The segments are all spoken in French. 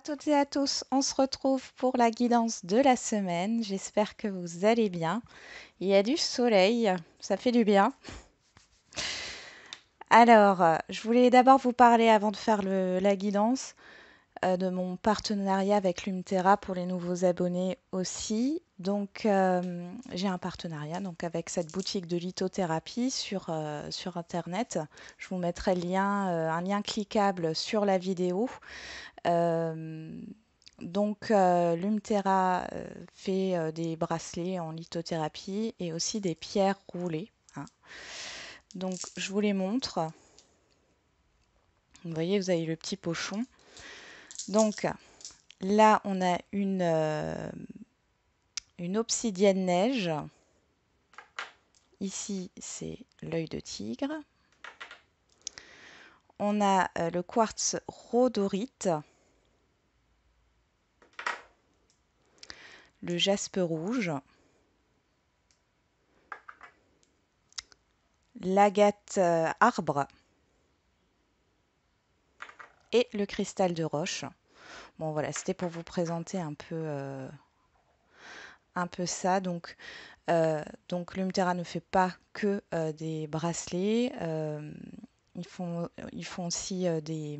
toutes et à tous, on se retrouve pour la guidance de la semaine. J'espère que vous allez bien. Il y a du soleil, ça fait du bien. Alors, je voulais d'abord vous parler avant de faire la guidance de mon partenariat avec Lumterra pour les nouveaux abonnés aussi. Donc, j'ai un partenariat donc, avec cette boutique de lithothérapie sur Internet. Je vous mettrai le lien, un lien cliquable sur la vidéo. Euh, Lumterra fait des bracelets en lithothérapie et aussi des pierres roulées, hein. Donc, je vous les montre. Vous voyez, vous avez le petit pochon. Donc, là, on a une obsidienne neige. Ici, c'est l'œil de tigre. On a le quartz rhodorite, le jaspe rouge, l'agate arbre et le cristal de roche. Bon voilà, c'était pour vous présenter un peu ça. Donc Lumterra ne fait pas que des bracelets. Ils font aussi des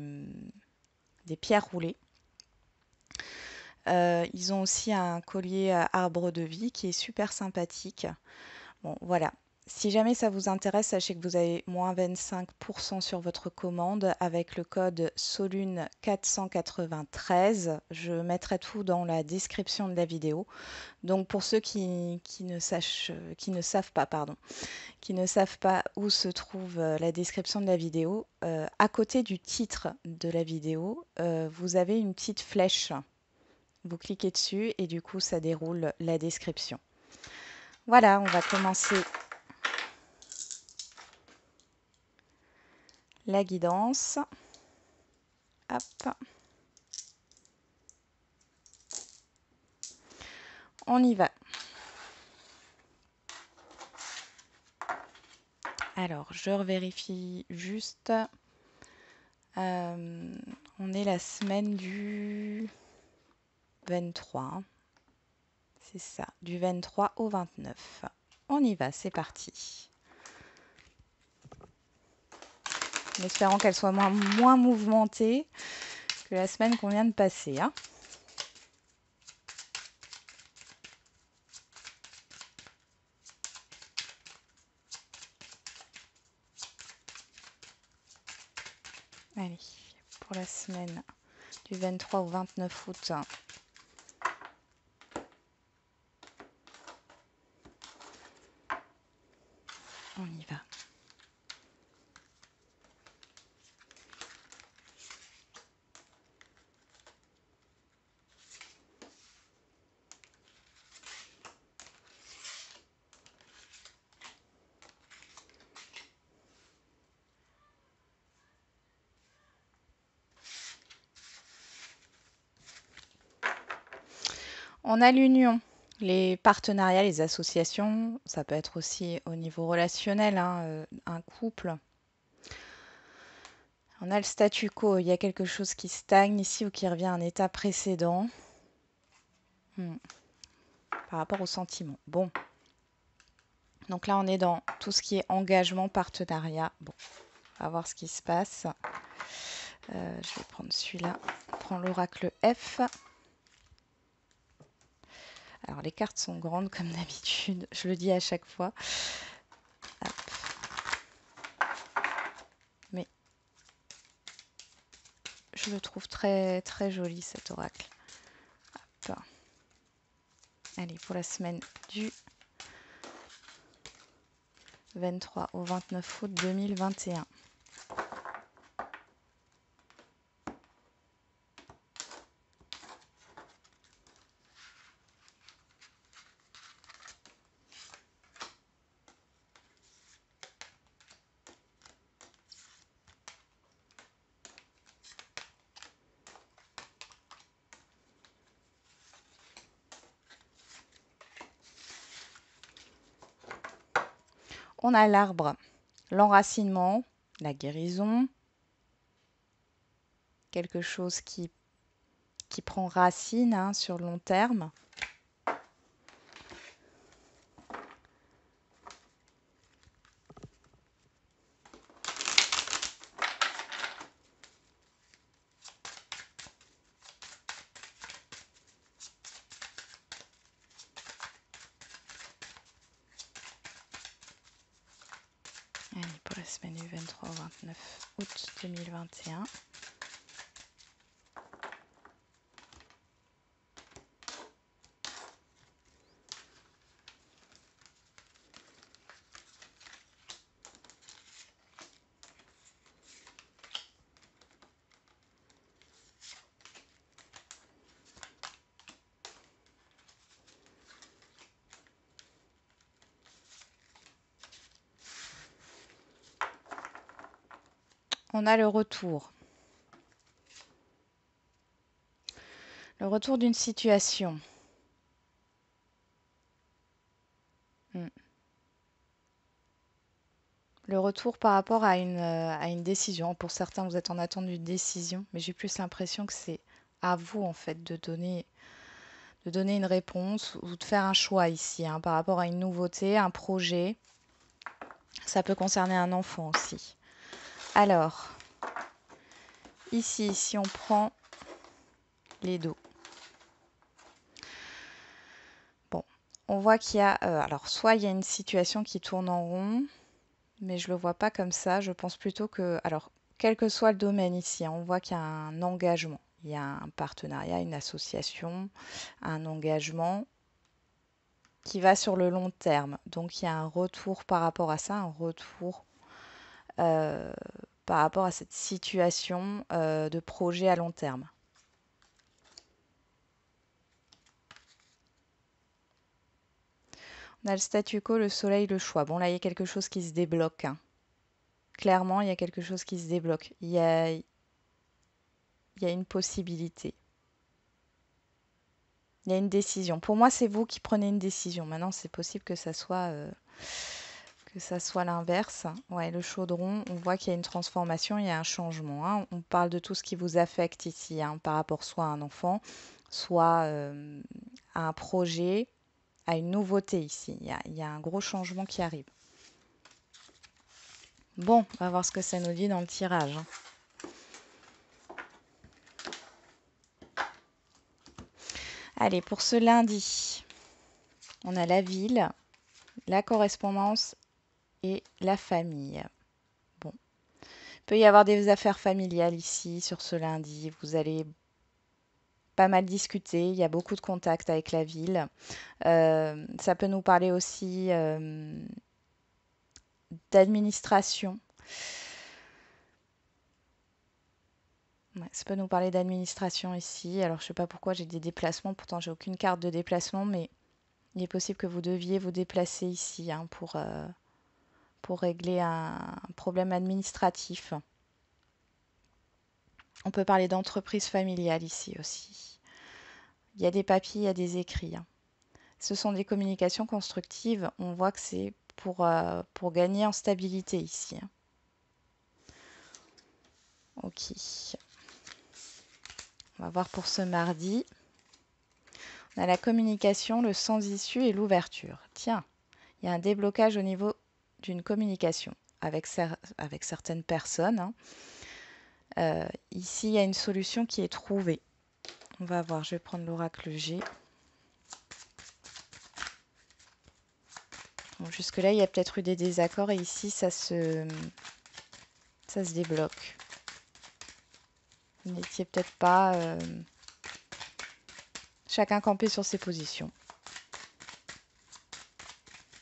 pierres roulées. Ils ont aussi un collier à arbre de vie qui est super sympathique. Bon, voilà. Si jamais ça vous intéresse, sachez que vous avez moins 25% sur votre commande avec le code SOLUN493. Je mettrai tout dans la description de la vidéo. Donc pour ceux qui ne savent pas, pardon, qui ne savent pas où se trouve la description de la vidéo, à côté du titre de la vidéo, vous avez une petite flèche. Vous cliquez dessus et du coup ça déroule la description. Voilà, on va commencer la guidance. Hop. On y va. Alors, je revérifie juste. On est la semaine du 23. Hein. C'est ça, du 23 au 29. On y va, c'est parti. En espérant qu'elle soit moins mouvementée que la semaine qu'on vient de passer. Hein. Allez, pour la semaine du 23 au 29 août. On y va. On a l'union, les partenariats, les associations, ça peut être aussi au niveau relationnel, hein, un couple. On a le statu quo, il y a quelque chose qui stagne ici ou qui revient à un état précédent par rapport au sentiment. Bon, donc là on est dans tout ce qui est engagement, partenariat. Bon, on va voir ce qui se passe. Je vais prendre celui-là, on prend l'oracle F. Alors les cartes sont grandes comme d'habitude, je le dis à chaque fois. Hop. Mais je le trouve très très joli cet oracle. Hop. Allez, pour la semaine du 23 au 29 août 2021. On a l'arbre, l'enracinement, la guérison, quelque chose qui qui prend racine hein, sur le long terme. Allez, pour la semaine du 23 au 29 août 2021. On a le retour. Le retour d'une situation. Le retour par rapport à une décision. Pour certains, vous êtes en attente d'une décision, mais j'ai plus l'impression que c'est à vous en fait de donner une réponse ou de faire un choix ici hein, par rapport à une nouveauté, un projet. Ça peut concerner un enfant aussi. Alors, ici, si on prend les dos. Bon, on voit qu'il y a... alors, soit il y a une situation qui tourne en rond, mais je ne le vois pas comme ça. Je pense plutôt que... Alors, quel que soit le domaine ici, hein, on voit qu'il y a un engagement. Il y a un partenariat, une association, un engagement qui va sur le long terme. Donc, il y a un retour par rapport à ça, un retour par rapport à cette situation de projet à long terme. On a le statu quo, le soleil, le choix. Bon, là, il y a quelque chose qui se débloque. Hein. Clairement, il y a quelque chose qui se débloque. Il y a une possibilité. Il y a une décision. Pour moi, c'est vous qui prenez une décision. Maintenant, c'est possible que ça soit l'inverse. Ouais, le chaudron, on voit qu'il y a une transformation, il y a un changement. Hein. On parle de tout ce qui vous affecte ici, hein, par rapport soit à un enfant, soit à un projet, à une nouveauté ici. Il y a un gros changement qui arrive. Bon, on va voir ce que ça nous dit dans le tirage. Hein. Allez, pour ce lundi, on a la ville, la correspondance et la famille. Bon, il peut y avoir des affaires familiales ici sur ce lundi. Vous allez pas mal discuter, il y a beaucoup de contacts avec la ville. Ça peut nous parler aussi d'administration. Ouais, ça peut nous parler d'administration ici. Alors, je ne sais pas pourquoi j'ai des déplacements. Pourtant, j'ai aucune carte de déplacement, mais il est possible que vous deviez vous déplacer ici hein, pour régler un problème administratif. On peut parler d'entreprise familiale ici aussi. Il y a des papiers, il y a des écrits. Hein. Ce sont des communications constructives. On voit que c'est pour gagner en stabilité ici. Hein. Ok. On va voir pour ce mardi. On a la communication, le sans-issue et l'ouverture. Tiens, il y a un déblocage au niveau d'une communication avec certaines personnes. Hein. Ici, il y a une solution qui est trouvée. On va voir, je vais prendre l'oracle G. Bon, jusque-là, il y a peut-être eu des désaccords et ici, ça se débloque. Vous n'étiez peut-être pas chacun campé sur ses positions.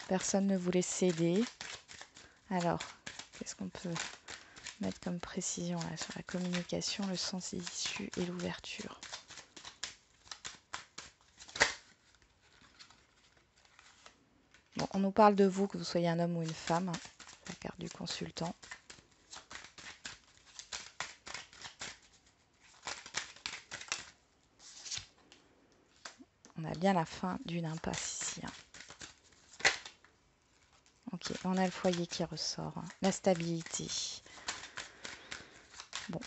Personne ne voulait céder. Alors, qu'est-ce qu'on peut mettre comme précision là, sur la communication, le sans-issue et l'ouverture? Bon, on nous parle de vous, que vous soyez un homme ou une femme. Hein, la carte du consultant. On a bien la fin d'une impasse ici. Hein. Ok, on a le foyer qui ressort. Hein. La stabilité. Bon.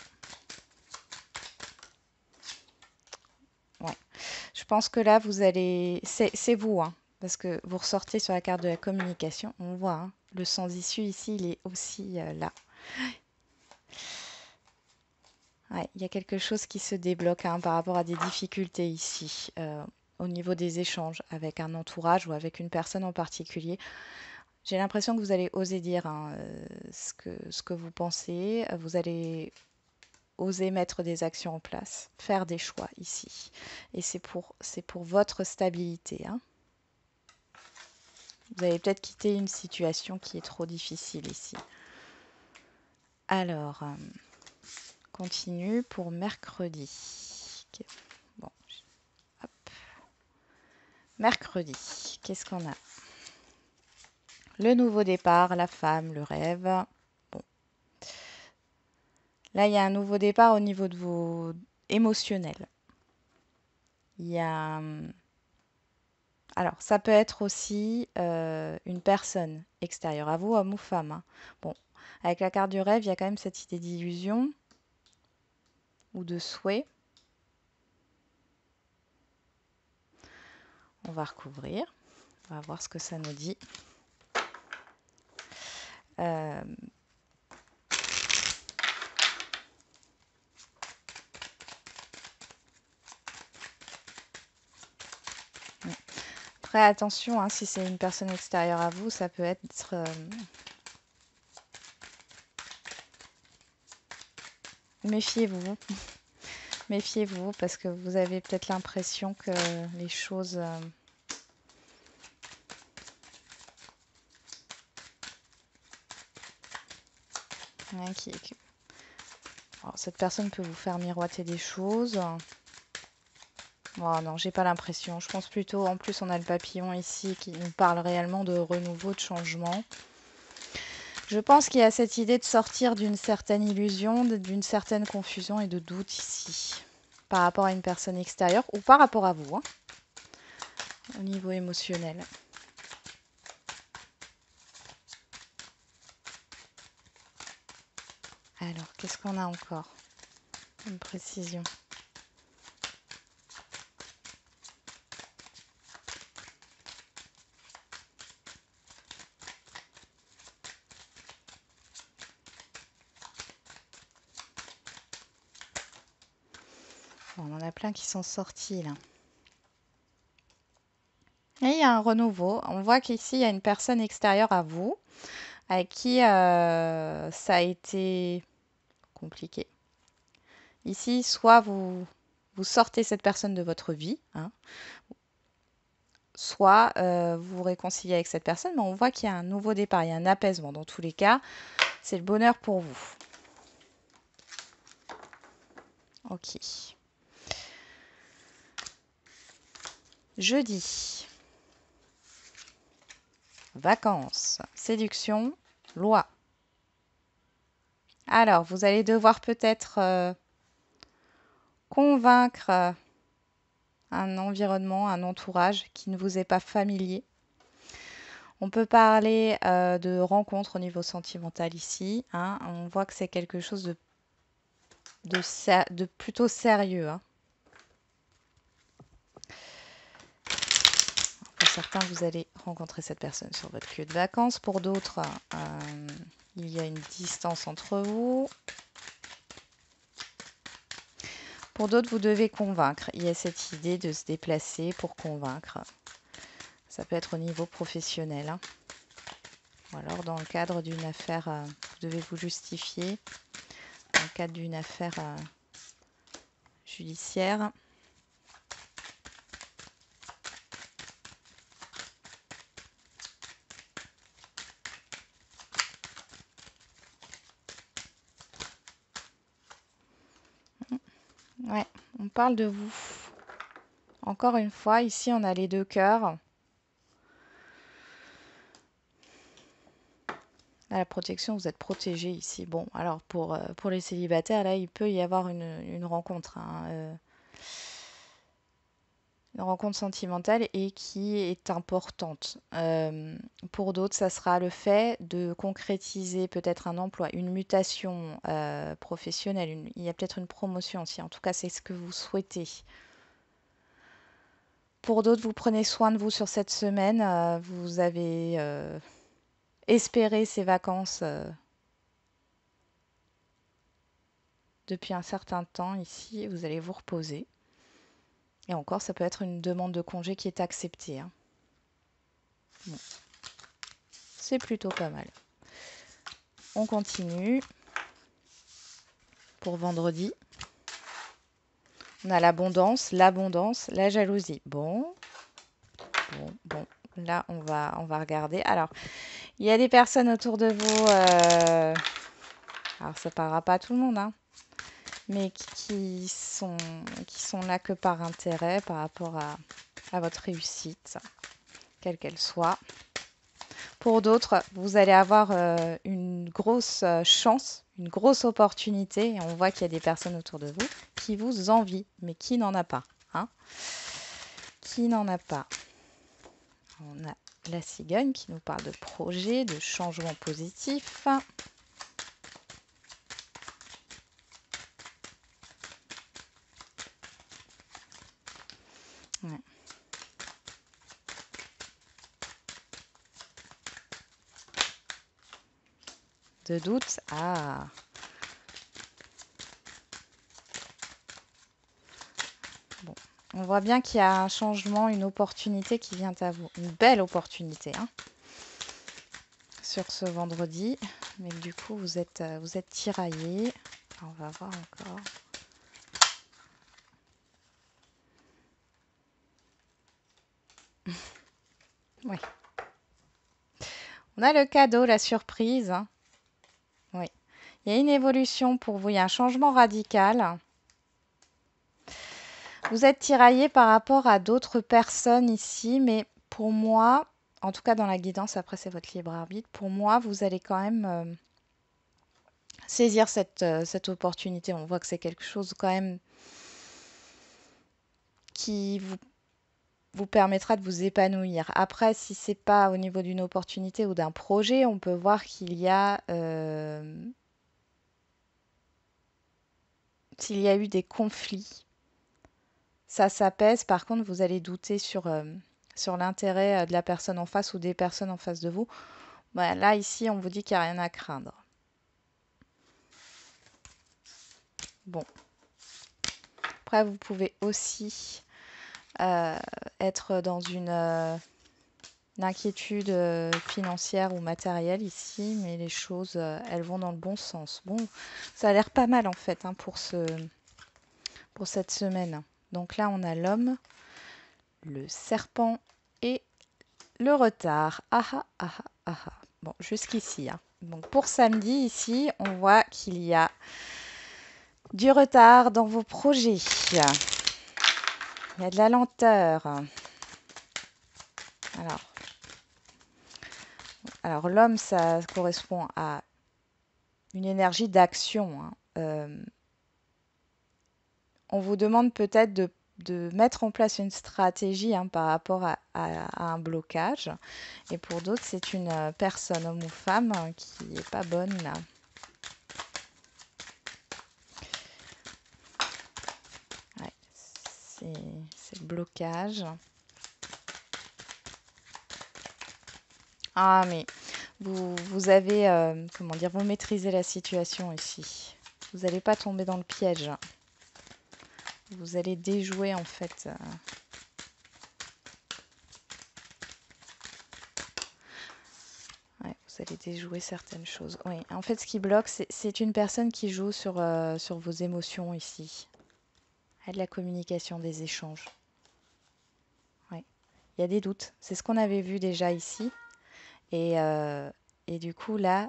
pense que là, vous allez... C'est vous, hein, parce que vous ressortez sur la carte de la communication. On voit, hein, le sans-issue ici, il est aussi là. Ouais, il y a quelque chose qui se débloque hein, par rapport à des difficultés ici, au niveau des échanges avec un entourage ou avec une personne en particulier. J'ai l'impression que vous allez oser dire hein, ce que vous pensez. Vous allez oser mettre des actions en place, faire des choix ici. Et c'est pour votre stabilité. Hein. Vous allez peut-être quitter une situation qui est trop difficile ici. Alors, continue pour mercredi. Ok. Bon, hop. Mercredi, qu'est-ce qu'on a? Le nouveau départ, la femme, le rêve. Bon. Là, il y a un nouveau départ au niveau de vos émotionnels. Il y a... Alors, ça peut être aussi une personne extérieure à vous, homme ou femme. Hein. Bon, avec la carte du rêve, il y a quand même cette idée d'illusion ou de souhait. On va recouvrir. On va voir ce que ça nous dit. Après, attention, hein, si c'est une personne extérieure à vous, ça peut être... Méfiez-vous. Méfiez-vous parce que vous avez peut-être l'impression que les choses... ouais, alors, cette personne peut vous faire miroiter des choses. Oh non, j'ai pas l'impression. Je pense plutôt, en plus on a le papillon ici qui nous parle réellement de renouveau, de changement. Je pense qu'il y a cette idée de sortir d'une certaine illusion, d'une certaine confusion et de doute ici, par rapport à une personne extérieure ou par rapport à vous, hein, au niveau émotionnel. Alors, qu'est-ce qu'on a encore? Une précision. Bon, on en a plein qui sont sortis là. Et il y a un renouveau. On voit qu'ici, il y a une personne extérieure à vous, avec qui ça a été compliqué. Ici, soit vous sortez cette personne de votre vie, hein, soit vous vous réconciliez avec cette personne, mais on voit qu'il y a un nouveau départ, il y a un apaisement. Dans tous les cas, c'est le bonheur pour vous. Ok. Jeudi. Vacances, séduction, loi. Alors, vous allez devoir peut-être convaincre un environnement, un entourage qui ne vous est pas familier. On peut parler de rencontres au niveau sentimental ici. Hein. On voit que c'est quelque chose de plutôt sérieux. Hein. Pour certains, vous allez rencontrer cette personne sur votre lieu de vacances. Pour d'autres, il y a une distance entre vous. Pour d'autres, vous devez convaincre. Il y a cette idée de se déplacer pour convaincre. Ça peut être au niveau professionnel. Hein. Ou alors dans le cadre d'une affaire, vous devez vous justifier. Dans le cadre d'une affaire judiciaire. Ouais, on parle de vous. Encore une fois, ici on a les deux cœurs. À la protection, vous êtes protégé ici. Bon, alors pour les célibataires, là, il peut y avoir une rencontre. Hein, une rencontre sentimentale et qui est importante. Pour d'autres, ça sera le fait de concrétiser peut-être un emploi, une mutation professionnelle. Il y a peut-être une promotion aussi. En tout cas, c'est ce que vous souhaitez. Pour d'autres, vous prenez soin de vous sur cette semaine. Vous avez espéré ces vacances depuis un certain temps ici. Vous allez vous reposer. Et encore, ça peut être une demande de congé qui est acceptée, hein. Bon, c'est plutôt pas mal. On continue. Pour vendredi, on a l'abondance, la jalousie. Bon. Là, on va regarder. Alors, il y a des personnes autour de vous, alors ça parlera pas à tout le monde, hein, mais qui sont là que par intérêt, par rapport à votre réussite, quelle qu'elle soit. Pour d'autres, vous allez avoir une grosse chance, une grosse opportunité. Et on voit qu'il y a des personnes autour de vous qui vous envient, mais qui n'en a pas, hein. Qui n'en a pas. On a la cigogne qui nous parle de projet, de changement positif. Ouais. De doute. Ah. Bon. On voit bien qu'il y a un changement, une opportunité qui vient à vous. Une belle opportunité, hein, sur ce vendredi. Mais du coup, vous êtes tiraillé. On va voir encore. Oui. On a le cadeau, la surprise. Oui. Il y a une évolution pour vous. Il y a un changement radical. Vous êtes tiraillé par rapport à d'autres personnes ici, mais pour moi, en tout cas dans la guidance, après c'est votre libre arbitre, pour moi, vous allez quand même saisir cette opportunité. On voit que c'est quelque chose quand même qui vous permettra de vous épanouir. Après, si c'est pas au niveau d'une opportunité ou d'un projet, on peut voir qu'il y a s'il y a eu des conflits. Ça s'apaise. Par contre, vous allez douter sur l'intérêt de la personne en face ou des personnes en face de vous. Bah, là, ici, on vous dit qu'il n'y a rien à craindre. Bon. Après, vous pouvez aussi être dans une inquiétude financière ou matérielle ici, mais les choses, elles vont dans le bon sens. Bon, ça a l'air pas mal en fait, hein, pour cette semaine. Donc là, on a l'homme, le serpent et le retard. Ah ah ah ah ah. Ah. Bon, jusqu'ici, hein. Donc pour samedi, ici, on voit qu'il y a du retard dans vos projets. Il y a de la lenteur. Alors l'homme, ça correspond à une énergie d'action, hein. On vous demande peut-être de mettre en place une stratégie, hein, par rapport à un blocage. Et pour d'autres, c'est une personne, homme ou femme, qui n'est pas bonne là. Ouais, c'est le blocage. Ah, mais vous avez, comment dire, vous maîtrisez la situation ici. Vous n'allez pas tomber dans le piège. Vous allez déjouer en fait. Ouais, vous allez déjouer certaines choses. Oui, en fait, ce qui bloque, c'est une personne qui joue sur vos émotions ici. Il y a de la communication, des échanges. Ouais. Il y a des doutes. C'est ce qu'on avait vu déjà ici. Et du coup, là,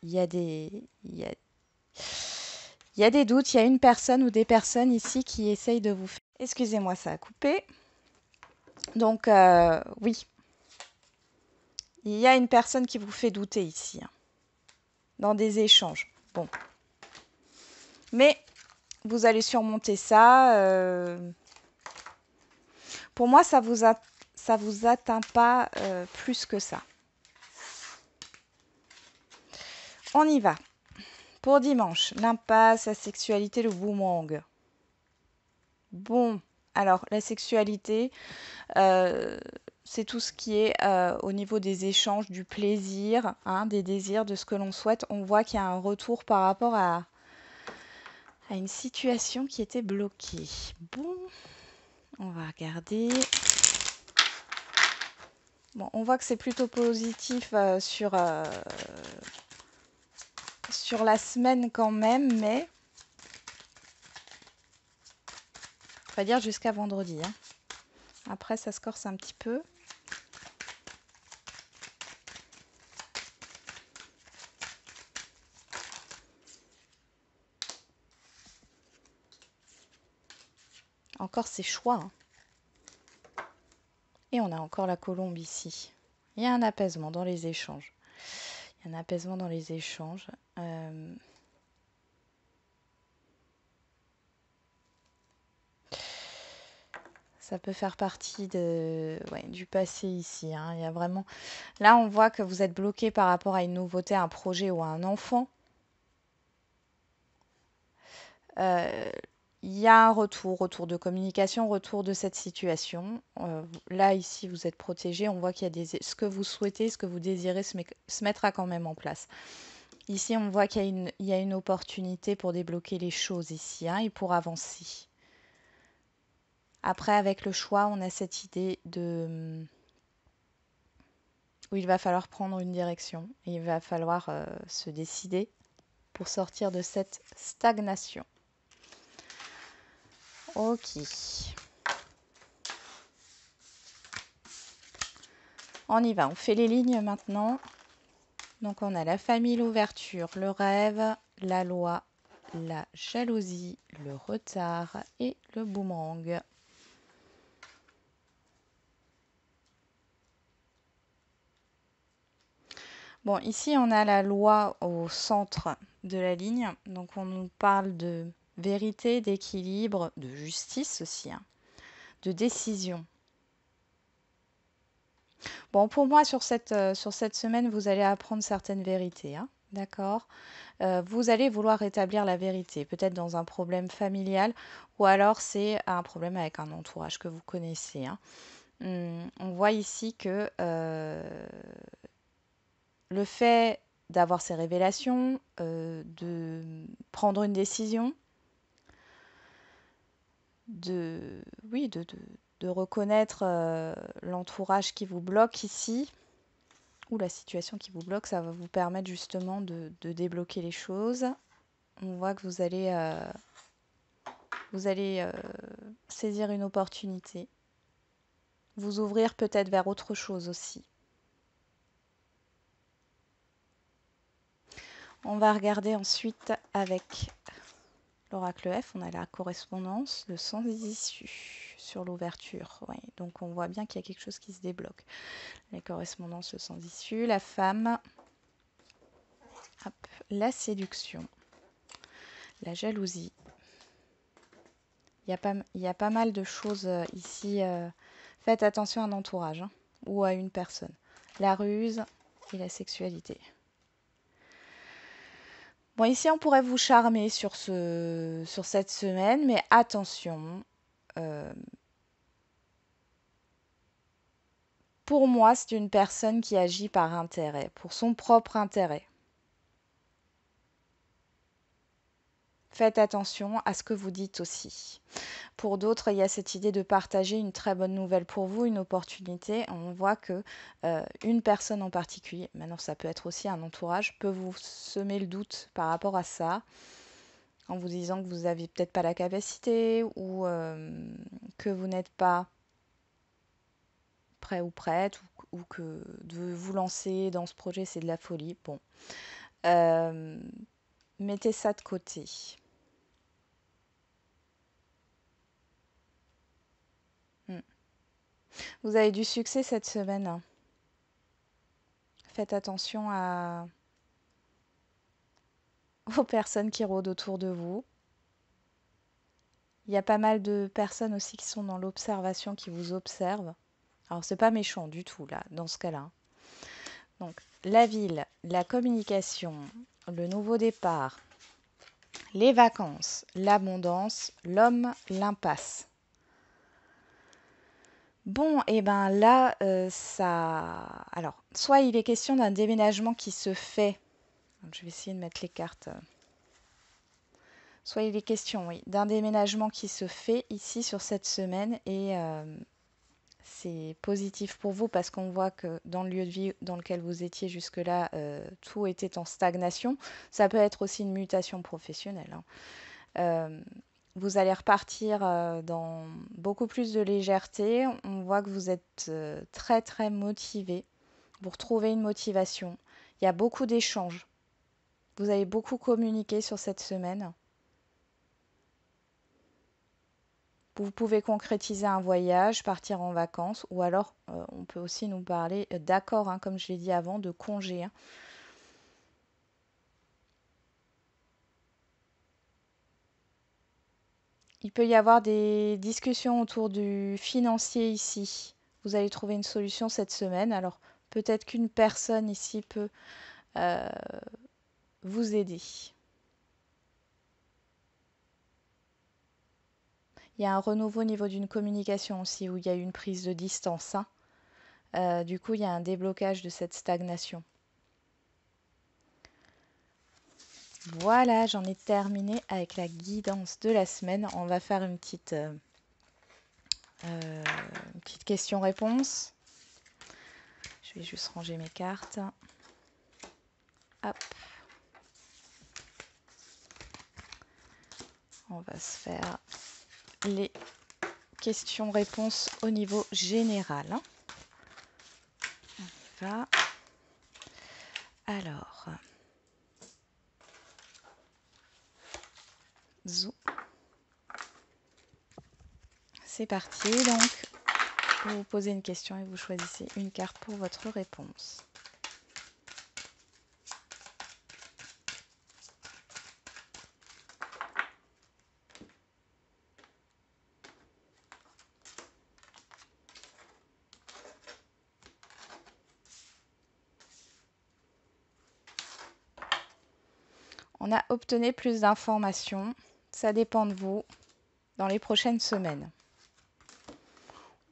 il y a des doutes. Il y a une personne ou des personnes ici qui essayent de vous faire. Excusez-moi, ça a coupé. Donc, oui, il y a une personne qui vous fait douter ici, hein, dans des échanges. Bon. Mais vous allez surmonter ça. Pour moi, ça vous atteint pas plus que ça. On y va. Pour dimanche, l'impasse, la sexualité, le boomerang. Bon, Alors, la sexualité, c'est tout ce qui est au niveau des échanges, du plaisir, hein, des désirs, de ce que l'on souhaite. On voit qu'il y a un retour par rapport à une situation qui était bloquée. Bon, on va regarder. Bon, on voit que c'est plutôt positif sur la semaine quand même, mais on va dire jusqu'à vendredi, hein. Après, ça se corse un petit peu. Encore ces choix, hein. Et on a encore la colombe ici. Il y a un apaisement dans les échanges. Il y a un apaisement dans les échanges. Ça peut faire partie du passé ici, hein. Il y a vraiment... Là, on voit que vous êtes bloqué par rapport à une nouveauté, un projet ou à un enfant. Il y a un retour de communication, retour de cette situation. Là, ici, vous êtes protégé. On voit qu'il y a ce que vous souhaitez, ce que vous désirez se mettra quand même en place. Ici, on voit qu'il y a une opportunité pour débloquer les choses ici, hein, et pour avancer. Après, avec le choix, on a cette idée où il va falloir prendre une direction. Et il va falloir se décider pour sortir de cette stagnation. Ok. On y va, on fait les lignes maintenant. Donc on a la famille, l'ouverture, le rêve, la loi, la jalousie, le retard et le boomerang. Bon, ici on a la loi au centre de la ligne. Donc on nous parle de vérité, d'équilibre, de justice aussi, hein, de décision. Bon, pour moi, sur cette semaine, vous allez apprendre certaines vérités, hein, d'accord? Vous allez vouloir rétablir la vérité, peut-être dans un problème familial, ou alors c'est un problème avec un entourage que vous connaissez, hein. On voit ici que le fait d'avoir ces révélations, de prendre une décision, oui, de reconnaître l'entourage qui vous bloque ici, ou la situation qui vous bloque, ça va vous permettre justement de débloquer les choses. On voit que vous allez saisir une opportunité, vous ouvrir peut-être vers autre chose aussi. On va regarder ensuite avec l'oracle F, on a la correspondance, le sans issue sur l'ouverture. Ouais, donc on voit bien qu'il y a quelque chose qui se débloque. La correspondance, le sans issue, la femme, hop, la séduction, la jalousie. Il y a pas mal de choses ici. Faites attention à un entourage, hein, ou à une personne. La ruse et la sexualité. Bon, ici, on pourrait vous charmer sur cette semaine, mais attention. Pour moi, c'est une personne qui agit par intérêt, pour son propre intérêt. Faites attention à ce que vous dites aussi. Pour d'autres, il y a cette idée de partager une très bonne nouvelle pour vous, une opportunité. On voit que une personne en particulier, maintenant ça peut être aussi un entourage, peut vous semer le doute par rapport à ça, en vous disant que vous n'avez peut-être pas la capacité ou que vous n'êtes pas prêt ou prête ou que de vous lancer dans ce projet, c'est de la folie. Bon, mettez ça de côté. Vous avez du succès cette semaine. Faites attention aux personnes qui rôdent autour de vous. Il y a pas mal de personnes aussi qui sont dans l'observation, qui vous observent. Alors, c'est pas méchant du tout, là, dans ce cas-là. Donc, la ville, la communication, le nouveau départ, les vacances, l'abondance, l'homme, l'impasse. Bon, et ben là, ça... Alors, soit il est question d'un déménagement qui se fait. Donc, je vais essayer de mettre les cartes. Soit il est question, oui, d'un déménagement qui se fait ici sur cette semaine et c'est positif pour vous parce qu'on voit que dans le lieu de vie dans lequel vous étiez jusque-là, tout était en stagnation. Ça peut être aussi une mutation professionnelle, hein. Euh, Vous allez repartir dans beaucoup plus de légèreté. On voit que vous êtes très très motivé. Vous retrouvez une motivation. Il y a beaucoup d'échanges. Vous avez beaucoup communiqué sur cette semaine. Vous pouvez concrétiser un voyage, partir en vacances, ou alors on peut aussi nous parler d'accords, hein, comme je l'ai dit avant, de congés, hein. Il peut y avoir des discussions autour du financier ici. Vous allez trouver une solution cette semaine. Alors peut-être qu'une personne ici peut euh, vous aider. Il y a un renouveau au niveau d'une communication aussi, où il y a eu une prise de distance, hein. Du coup, il y a un déblocage de cette stagnation. Voilà, j'en ai terminé avec la guidance de la semaine. On va faire une petite question-réponse. Je vais juste ranger mes cartes. Hop. On va se faire les questions-réponses au niveau général. On va. Alors, zou. C'est parti. Donc, vous vous posez une question et vous choisissez une carte pour votre réponse. On a obtenu plus d'informations. Ça dépend de vous dans les prochaines semaines.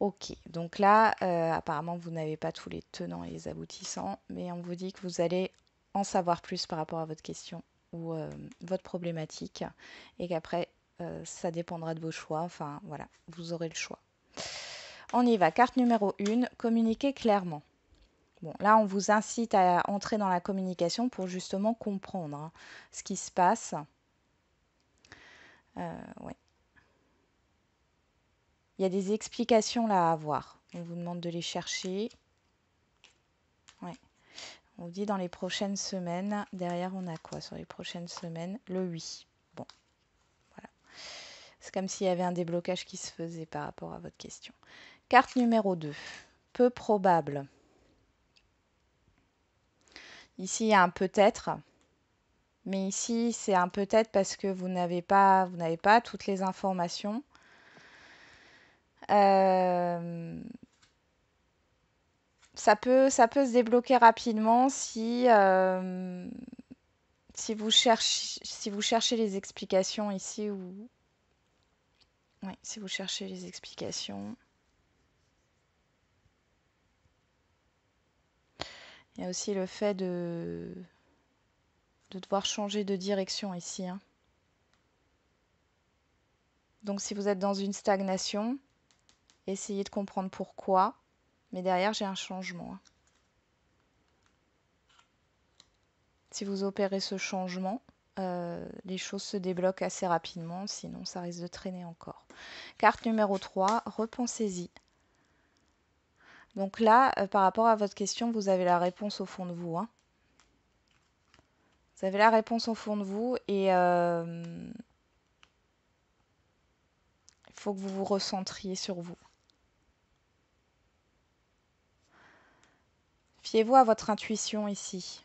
Ok, donc là, apparemment, vous n'avez pas tous les tenants et les aboutissants, mais on vous dit que vous allez en savoir plus par rapport à votre question ou votre problématique et qu'après, ça dépendra de vos choix. Enfin, voilà, vous aurez le choix. On y va. Carte numéro 1, communiquer clairement. Bon, là, on vous incite à entrer dans la communication pour justement comprendre, hein, ce qui se passe. Ouais. Il y a des explications là à avoir. On vous demande de les chercher. Ouais. On vous dit dans les prochaines semaines. Derrière, on a quoi sur les prochaines semaines? Le 8. Bon, voilà. C'est comme s'il y avait un déblocage qui se faisait par rapport à votre question. Carte numéro 2. Peu probable. Ici, il y a un peut-être. Mais ici, c'est un peut-être parce que vous n'avez pas toutes les informations. Ça peut se débloquer rapidement si vous cherchez les explications ici ou ouais, si vous cherchez les explications. Il y a aussi le fait de devoir changer de direction ici, hein. Donc si vous êtes dans une stagnation, essayez de comprendre pourquoi. Mais derrière, j'ai un changement, hein. Si vous opérez ce changement, les choses se débloquent assez rapidement, sinon ça risque de traîner encore. Carte numéro 3, repensez-y. Donc là, par rapport à votre question, vous avez la réponse au fond de vous, hein. Vous avez la réponse au fond de vous et il faut que vous vous recentriez sur vous. Fiez-vous à votre intuition ici.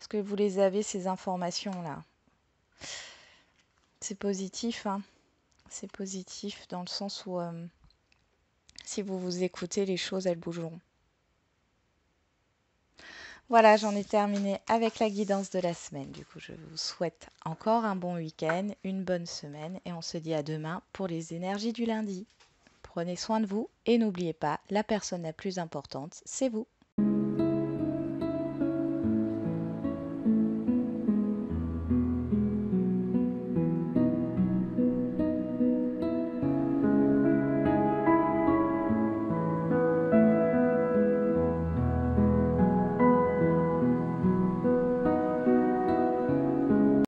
Est-ce que vous les avez, ces informations-là? C'est positif, hein. C'est positif dans le sens où si vous vous écoutez, les choses, elles bougeront. Voilà, j'en ai terminé avec la guidance de la semaine. Du coup, je vous souhaite encore un bon week-end, une bonne semaine et on se dit à demain pour les énergies du lundi. Prenez soin de vous et n'oubliez pas, la personne la plus importante, c'est vous.